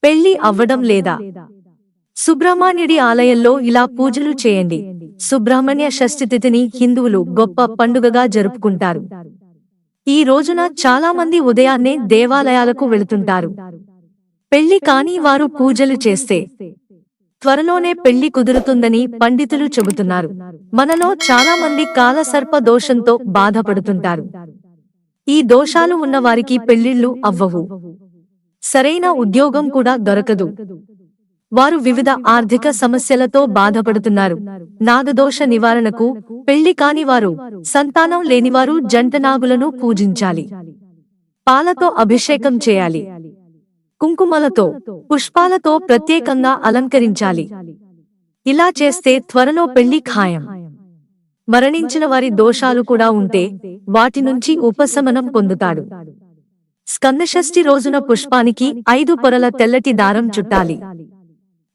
పెళ్లి అవ్వడం లేదా? సుబ్రహ్మణ్యుడి ఆలయంలో ఇలా పూజలు చేయండి. సుబ్రహ్మణ్య షష్ఠి తిథిని హిందువులు గొప్ప పండుగగా జరుపుకుంటారు. ఈ రోజున చాలా మంది ఉదయాన్నే దేవాలయాలకు వెళుతుంటారు. పెళ్లి కాని వారు పూజలు చేస్తే త్వరలోనే పెళ్లి కుదురుతుందని పండితులు చెబుతున్నారు. మనలో చాలా మంది కాలసర్ప దోషంతో బాధపడుతుంటారు. ఈ దోషాలు ఉన్నవారికి పెళ్లిళ్లు అవ్వవు. సరైన ఉద్యోగం కూడా దొరకదు. వారు వివిధ ఆర్థిక సమస్యలతో బాధపడుతున్నారు. నాగదోష నివారణకు పెళ్లి కానివారు, సంతానం లేనివారు జంట నాగులను పూజించాలి. పాలతో అభిషేకం చేయాలి. కుంకుమలతో, పుష్పాలతో ప్రత్యేకంగా అలంకరించాలి. ఇలా చేస్తే త్వరలో పెళ్లి ఖాయం. మరణించిన వారి దోషాలు కూడా ఉంటే వాటి నుంచి ఉపశమనం పొందుతాడు. స్కందషష్ఠి రోజున పుష్పానికి 5 పొరల తెల్లటి దారం చుట్టాలి.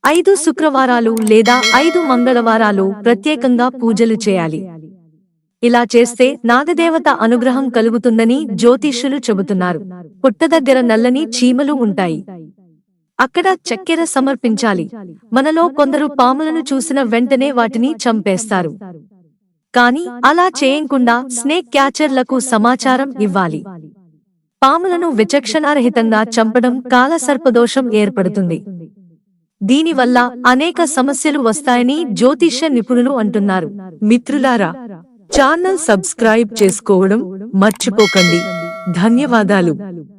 5 శుక్రవారాలు లేదా 5 మంగళవారాలు ప్రత్యేకంగా పూజలు చేయాలి. ఇలా చేస్తే నాగదేవత అనుగ్రహం కలుగుతుందని జ్యోతిష్యులు చెబుతున్నారు. పుట్ట దగ్గర నల్లని చీమలు ఉంటాయి. అక్కడ చక్కెర సమర్పించాలి. మనలో కొందరు పాములను చూసిన వెంటనే వాటిని చంపేస్తారు. కానీ అలా చేయకుండా స్నేక్ క్యాచర్లకు సమాచారం ఇవ్వాలి. పాములను విచక్షణారహితంగా చంపడం కాలసర్పదోషం ఏర్పడుతుంది. దీనివల్ల అనేక సమస్యలు వస్తాయని జ్యోతిష్య నిపుణులు అంటున్నారు. మిత్రులారా, ఛానల్ సబ్స్క్రైబ్ చేసుకోవడం మర్చిపోకండి. ధన్యవాదాలు.